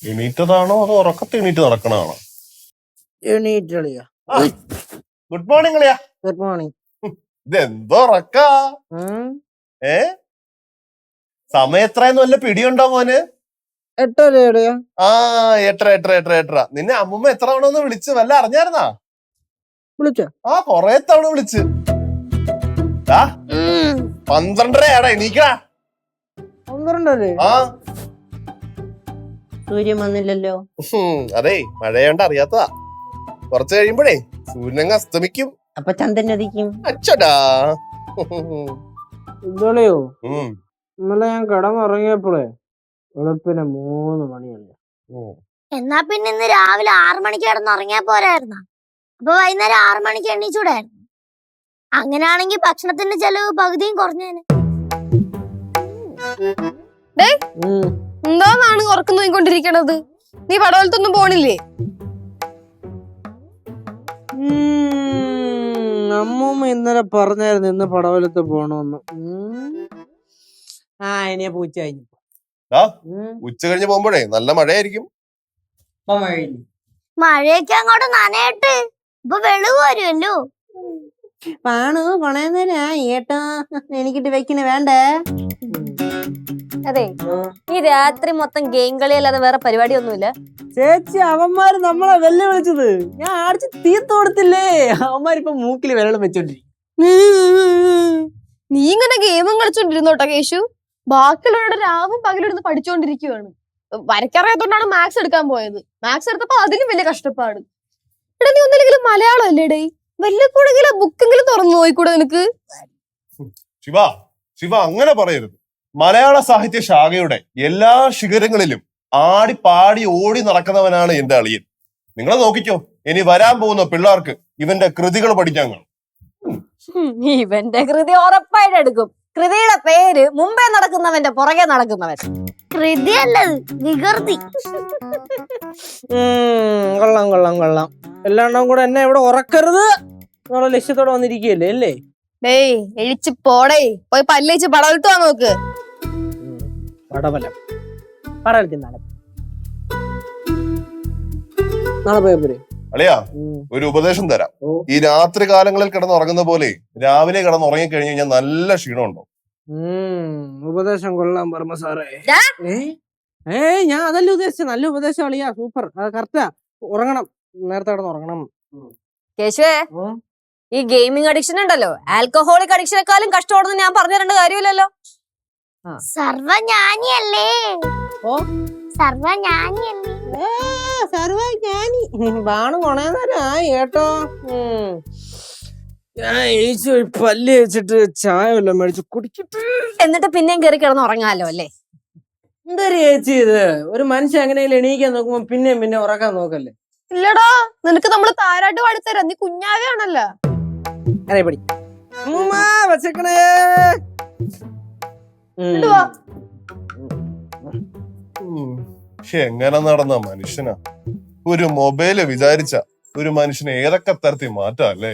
എണീറ്റതാണോ അതോ ഉറക്കത്തെ എണീറ്റ് നടക്കണതാണോ? എണീറ്റളിയാ. ഗുഡ് മോർണിംഗ് അളിയാ. Good morning. ഇതെന്തോ ഉറക്കാ? സമയം എത്രയെന്ന് വല്ല പിടിയുണ്ടോ മോന്? 8:30. ആ 8:30. നിന്നെ അമ്മൂമ്മ എത്ര തവണ ഒന്ന് വിളിച്ച് വല്ല അറിഞ്ഞായിരുന്നാ? വിളിച്ചോ? ആ കൊറേ തവണ വിളിച്ച്. 12:30 എണീക്കടാ. 12. ആ സൂര്യൻ വന്നില്ലല്ലോ. അതെ മഴയോണ്ട് അറിയാത്തതാ. കുറച്ച് കഴിയുമ്പോഴേ സൂര്യനങ്ങ് അസ്തമിക്കും. അപ്പൊ ചന്ദ്രൻ ഉദിക്കും. അച്ചടാ. ഇന്നലെയോ ഇന്നലെ ഞാൻ കിടന്നുറങ്ങിയപ്പോഴേ വെളുപ്പിന് 3 മണിയല്ലേ. എന്നാ പിന്നെ ഇന്ന് രാവിലെ 6 മണിക്ക് കിടന്നുറങ്ങിയാ പോരായിരുന്ന? അപ്പൊ വൈകുന്നേരം 6 മണിക്ക് എണ്ണീച്ചൂടായിരുന്നു. അങ്ങനെയാണെങ്കിൽ ഭക്ഷണത്തിന്റെ ചെലവ് പകുതിയും കുറഞ്ഞേനെ. എന്താന്നാണ് ഉറക്കം നോക്കിക്കൊണ്ടിരിക്കണത്? നീ പടവലത്തൊന്നും പോണില്ലേ? അമ്മൂമ്മ ഇന്നലെ പറഞ്ഞായിരുന്നു ഇന്ന് പടവലത്ത് പോണോന്ന്. ഇനിയെ പൂച്ച കഴിഞ്ഞു. ഉച്ച കഴിഞ്ഞ് പോകുമ്പോഴേ നല്ല മഴയായിരിക്കും. മഴയൊക്കെ അങ്ങോട്ട് നനയട്ടെ. ഇപ്പൊ വെളിവ് വരുമല്ലോ. പാണു കൊണേന്നേരാ ഏട്ടാ എനിക്കിട്ട് വെക്കണ വേണ്ടേ? അതെ, ഈ രാത്രി മൊത്തം ഗെയിം കളിയല്ലാതെ വേറെ പരിപാടി ഒന്നുമില്ല. ചേച്ചി അവന്മാര് നമ്മളെ വെല്ലുവിളിച്ചത് ഞാൻ അടിച്ച് തീർത്തു കൊടുത്തില്ലേ. അവന്മാരിപ്പൊ മൂക്കില് വിരളം വെച്ചോണ്ടിരിക്കും. നീ ഇങ്ങനെ ഗെയിമും കളിച്ചോണ്ടിരുന്നോട്ടോ കേശു. ബാക്കിയുള്ളവരുടെ രാവും പകലിരുന്ന് പഠിച്ചോണ്ടിരിക്കുവാണ്. വരയ്ക്കറിയാത്തോണ്ടാണ് മാത്സ് എടുക്കാൻ പോയത്. മാത്സ് എടുത്തപ്പോ അതിലും വലിയ കഷ്ടപ്പാട്. എടാ നീ ഒന്നില്ലെങ്കിലും മലയാളം അല്ലേ ഡേ? വലിയ കൂടെങ്കിലും ബുക്കെങ്കിലും തുറന്നു നോയിക്കൂടെ നിനക്ക്? ശിവ അങ്ങനെ പറയരുത്. മലയാള സാഹിത്യ ശാഖയുടെ എല്ലാ ശിഖരങ്ങളിലും ആടി പാടി ഓടി നടക്കുന്നവനാണ് എന്റെ അളിയൻ. നിങ്ങളെ നോക്കിക്കോ, ഇനി വരാൻ പോകുന്ന പിള്ളേർക്ക് ഇവന്റെ കൃതികൾ പഠിക്കാൻ കാണും. ഇവന്റെ കൃതി ഉറപ്പായിട്ട് എടുക്കും. കൃതിയുടെ പേര് മുമ്പേ നടക്കുന്നവന്റെ പുറകെ നടക്കുന്നവൻ. കൃതി അല്ലത്, വികൃതി. കൊള്ളാം കൊള്ളാം കൊള്ളാം. എല്ലാണ്ടും കൂടെ എന്നെ ഇവിടെ ഉറക്കരുത് എന്നുള്ള ലക്ഷ്യത്തോടെ വന്നിരിക്കുകയല്ലേ അല്ലേ? ഡേയ് എഴിച്ച് പോടേ, പോയി പല്ലേച്ച് പടവലത്ത് വാ നോക്ക്. പടവലം പടവലത്തിനാളെ നാളെ പോയാ പോരെ? അളിയാ ഒരു ഉപദേശം തരാം. ഈ രാത്രി കാലങ്ങളിൽ കിടന്നുറങ്ങുന്ന പോലെ രാവിലെ കിടന്നുറങ്ങി കഴിഞ്ഞു കഴിഞ്ഞാൽ നല്ല ക്ഷീണമുണ്ടോ? ഉപദേശം കൊള്ളാം വർമ്മ സാറേ. ഞാൻ അതല്ല ഉദ്ദേശിച്ചത്. നല്ല ഉപദേശം അളിയാ, സൂപ്പർ. അത് കറക്റ്റാ. ഉറങ്ങണം, നേരത്തെ കിടന്ന് ഉറങ്ങണം. കേശുവേ, ഈ ഗെയിമിംഗ് അഡിക്ഷൻ ഉണ്ടല്ലോ, ആൽക്കഹോളിക് അഡിക്ഷനെക്കാളും കഷ്ടമാണെന്ന് ഞാൻ പറഞ്ഞു തരേണ്ട കാര്യമില്ലല്ലോ. സർവജ്ഞാനിയല്ലേ? സർവജ്ഞാനിയല്ലേ? സർവജ്ഞാനി ബാണു കൊണേന്നരാ ഏട്ടോ. ഞാൻ പല്ല് വെച്ചിട്ട് ചായ വല്ലതും മേടിച്ച് കുടിക്കട്ടെ. എന്നിട്ട് പിന്നെയും കയറി കിടന്ന് ഉറങ്ങാലോ അല്ലേ? എന്താ ചേച്ചി ഇത്? ഒരു മനുഷ്യൻ എങ്ങനെയാലും എണീക്കാൻ നോക്കുമ്പോ പിന്നെ ഉറക്കാൻ നോക്കല്ലേ? ഇല്ലടാ, നിനക്ക് നമ്മള് താരാട്ട് പാടിത്തരാം. നീ കുഞ്ഞാവയാണല്ലോ. അതെ പടി വച്ചേക്കണേ. എങ്ങനെ നടന്ന മനുഷ്യനാ? ഒരു മൊബൈല് വിചാരിച്ച ഒരു മനുഷ്യനെ ഏതൊക്കെ തരത്തിൽ മാറ്റാം അല്ലേ?